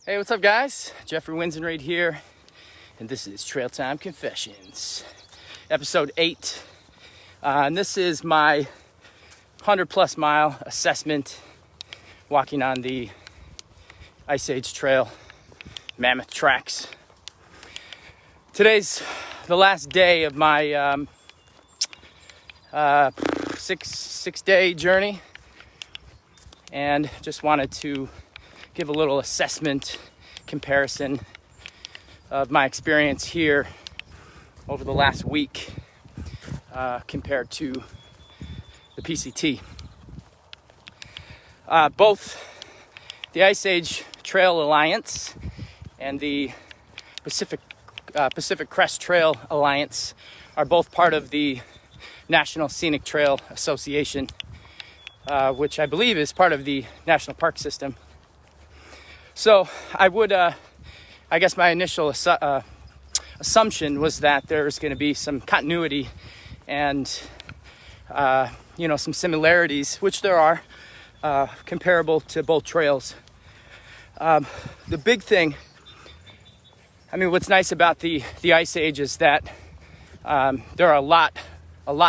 Hey, what's up guys? Jeffrey Winzenried here, and this is Trailtime Confessions, episode 8. And this is my 100+ mile assessment walking on the Ice Age Trail Mammoth tracks. Today's the last day of my six-day journey, and just wanted to give a little assessment comparison of my experience here over the last week compared to the PCT. Both the Ice Age Trail Alliance and the Pacific Crest Trail Alliance are both part of the National Scenic Trail Association, which I believe is part of the National Park System. So I would, I guess my initial assumption was that there's going to be some continuity and, some similarities, which there are, comparable to both trails. The big thing, what's nice about the Ice Age is that there are a lot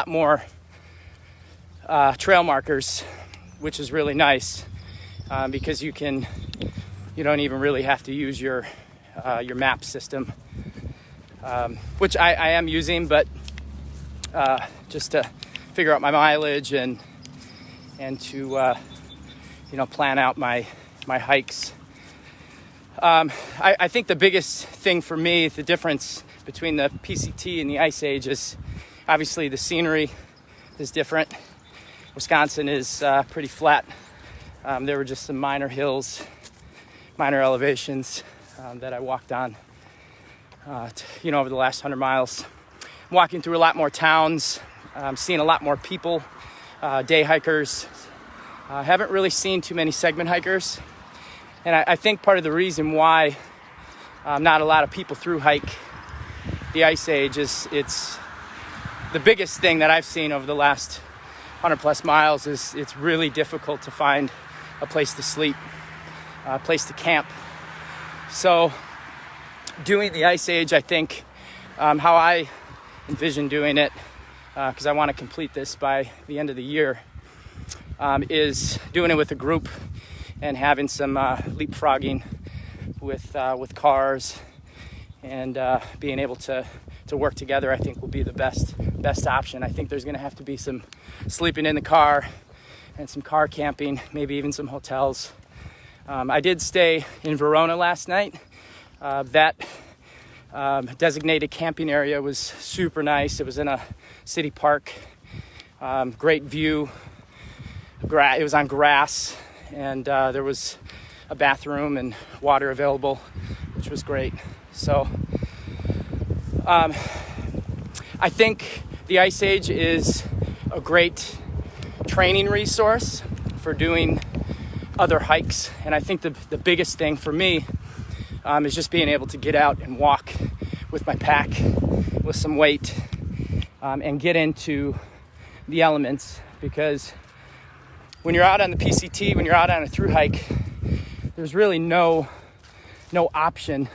more trail markers, which is really nice, because you don't even really have to use your map system, which I am using, but just to figure out my mileage and to plan out my hikes. I think the biggest thing for me, the difference between the PCT and the Ice Age, is obviously the scenery is different. Wisconsin is pretty flat. There were just some minor hills, minor elevations that I walked on, over the last 100 miles. I'm walking through a lot more towns, seeing a lot more people, day hikers. I haven't really seen too many segment hikers. And I think part of the reason why not a lot of people through hike the Ice Age is it's the biggest thing that I've seen over the last 100+ miles is it's really difficult to find a place to sleep, a place to camp. So doing the Ice Age, I think how I envision doing it, because I want to complete this by the end of the year, is doing it with a group and having some leapfrogging with cars, and being able to work together, I think will be the best option. I think there's going to have to be some sleeping in the car and some car camping, maybe even some hotels. I did stay in Verona last night. That designated camping area was super nice. It was in a city park, great view. It was on grass, and there was a bathroom and water available, which was great. So I think the Ice Age is a great training resource for doing other hikes, and I think the biggest thing for me is just being able to get out and walk with my pack, with some weight, and get into the elements. Because when you're out on the PCT, when you're out on a thru hike, there's really no option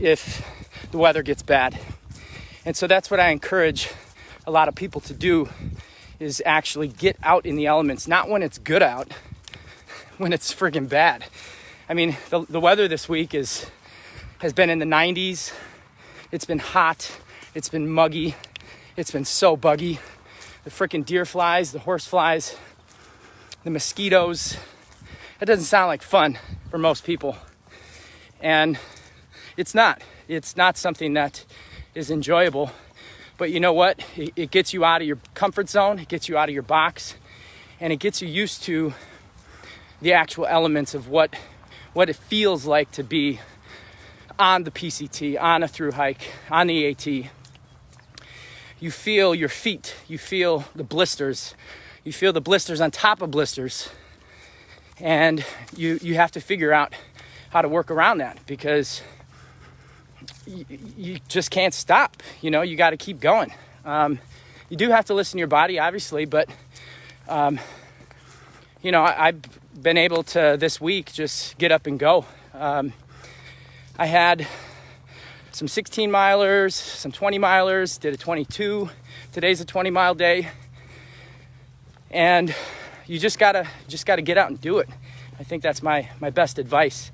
if the weather gets bad. And so that's what I encourage a lot of people to do, is actually get out in the elements, not when it's good out, when it's friggin' bad. The weather this week has been in the 90s. It's been hot. It's been muggy. It's been so buggy. The frickin' deer flies, the horse flies, the mosquitoes. That doesn't sound like fun for most people. And it's not. It's not something that is enjoyable. But you know what? It gets you out of your comfort zone. It gets you out of your box. And it gets you used to the actual elements of what it feels like to be on the PCT, on a thru hike, on the AT. You feel your feet. You feel the blisters. You feel the blisters on top of blisters. And you have to figure out how to work around that, because you just can't stop. You got to keep going. You do have to listen to your body, obviously, but I've been able to this week just get up and go. I had some 16 milers, some 20 milers, did a 22. Today's a 20-mile day. And you just gotta get out and do it. I think that's my best advice.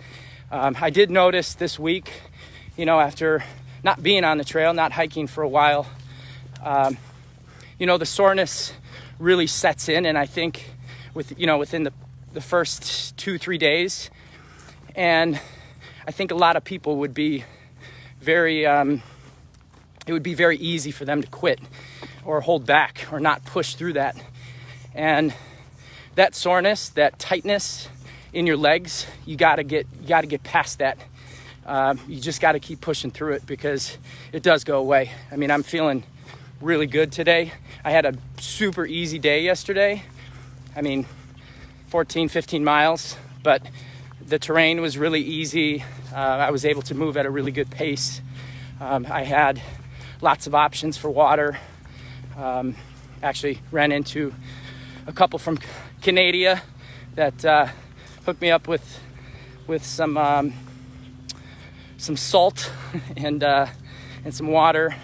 I did notice this week, after not being on the trail, not hiking for a while, the soreness really sets in, and I think within the first 2-3 days, and I think a lot of people would be it would be very easy for them to quit or hold back or not push through that. And that soreness, that tightness in your legs, you gotta get past that. You just gotta keep pushing through it because it does go away. I mean, I'm feeling really good today. I had a super easy day yesterday. 14-15 miles, but the terrain was really easy. I was able to move at a really good pace. I had lots of options for water. Actually ran into a couple from Canada that hooked me up with some salt and some water,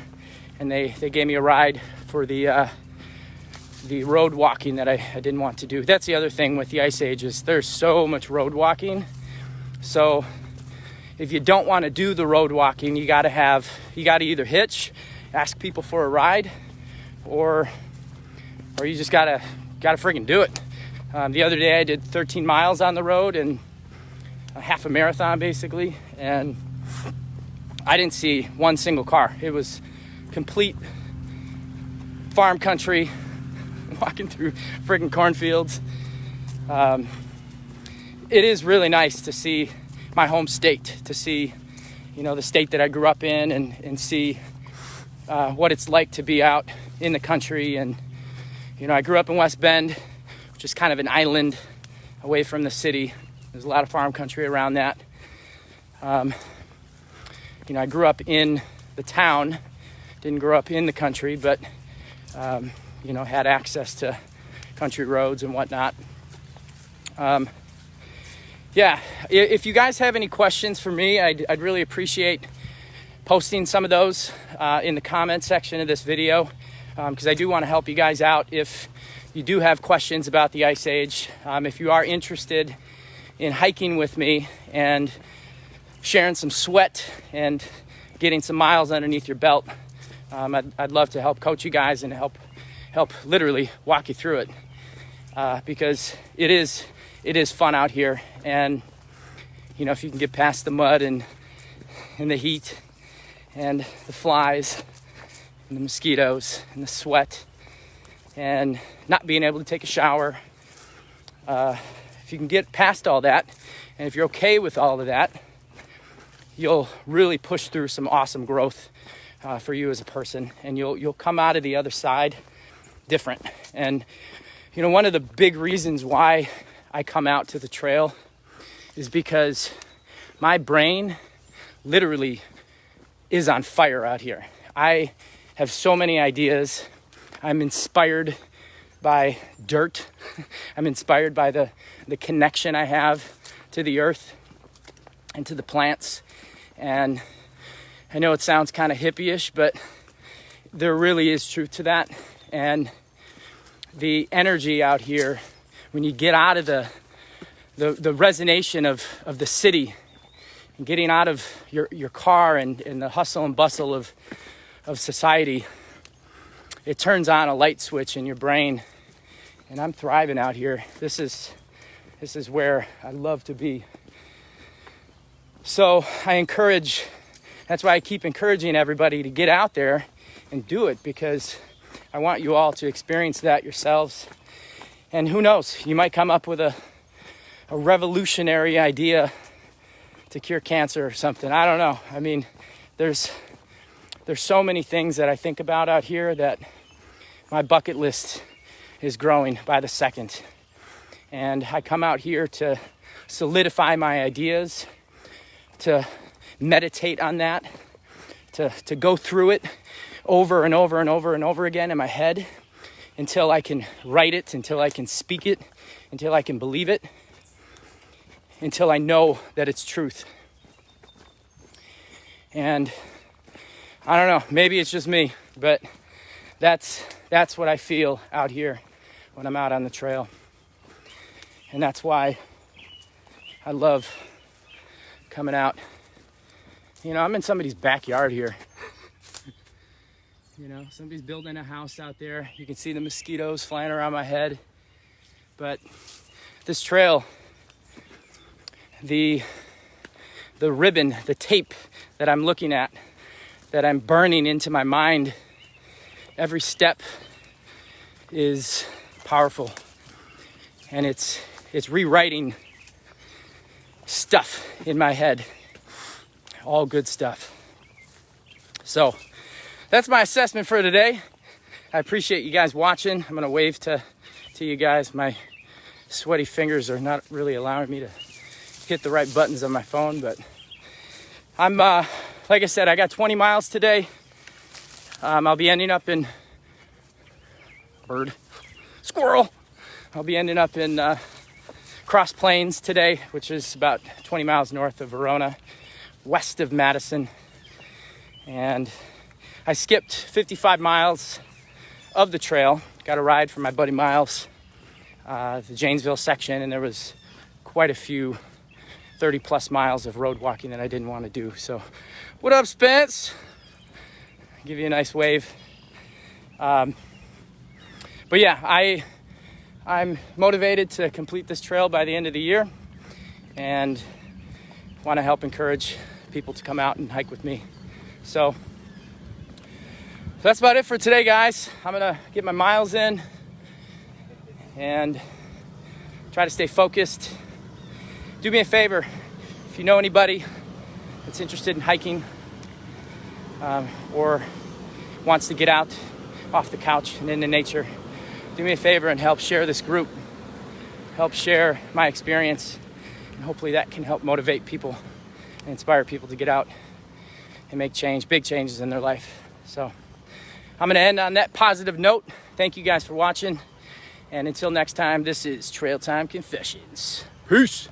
and they gave me a ride for the road walking that I didn't want to do. That's the other thing with the Ice Age is there's so much road walking. So if you don't want to do the road walking, you got to either hitch, ask people for a ride, or you just gotta freaking do it. The other day I did 13 miles on the road and a half a marathon basically, and I didn't see one single car. It was complete farm country, walking through friggin' cornfields. It is really nice to see my home state, to see, the state that I grew up in, and see what it's like to be out in the country. And, I grew up in West Bend, which is kind of an island away from the city. There's a lot of farm country around that. I grew up in the town, didn't grow up in the country, but, had access to country roads and whatnot. If you guys have any questions for me, I'd really appreciate posting some of those in the comment section of this video, because I do want to help you guys out if you do have questions about the Ice Age. If you are interested in hiking with me and sharing some sweat and getting some miles underneath your belt, I'd love to help coach you guys and help literally walk you through it, because it is fun out here. And if you can get past the mud and the heat and the flies and the mosquitoes and the sweat and not being able to take a shower, if you can get past all that, and if you're okay with all of that, you'll really push through some awesome growth for you as a person, and you'll come out of the other side different. And one of the big reasons why I come out to the trail is because my brain literally is on fire out here. I have so many ideas. I'm inspired by dirt. I'm inspired by the connection I have to the earth and to the plants. And I know it sounds kind of hippie-ish, but there really is truth to that. And the energy out here, when you get out of the resonation of the city and getting out of your car and the hustle and bustle of society, it turns on a light switch in your brain. And I'm thriving out here. This is where I love to be. So that's why I keep encouraging everybody to get out there and do it, because I want you all to experience that yourselves. And who knows, you might come up with a revolutionary idea to cure cancer or something. I don't know. There's so many things that I think about out here that my bucket list is growing by the second. And I come out here to solidify my ideas, to meditate on that, to go through it over and over and over and over again in my head until I can write it, until I can speak it, until I can believe it. until I know that it's truth. And I don't know, maybe it's just me, but that's what I feel out here when I'm out on the trail. And that's why I love coming out. You know, I'm in somebody's backyard here. You know, somebody's building a house out there. You can see the mosquitoes flying around my head. But this trail, the ribbon, the tape that I'm looking at, that I'm burning into my mind, every step is powerful. And it's rewriting stuff in my head. All good stuff. So that's my assessment for today. I appreciate you guys watching. I'm gonna wave to you guys. My sweaty fingers are not really allowing me to hit the right buttons on my phone, but I'm like I said, I got 20 miles today. I'll be ending up in squirrel. I'll be ending up in Cross Plains today, which is about 20 miles north of Verona, west of Madison. And I skipped 55 miles of the trail. Got a ride from my buddy Miles, the Janesville section, and there was quite a few 30 plus miles of road walking that I didn't want to do. So what up, Spence? Give you a nice wave. But yeah, I'm motivated to complete this trail by the end of the year, and want to help encourage people to come out and hike with me. So that's about it for today, guys. I'm gonna get my miles in and try to stay focused. Do me a favor, if you know anybody that's interested in hiking or wants to get out off the couch and into nature, do me a favor and help share this group. Help share my experience, and hopefully that can help motivate people and inspire people to get out and make change, big changes in their life. So I'm gonna end on that positive note. Thank you guys for watching. And until next time, this is Trailtime Confessions. Peace.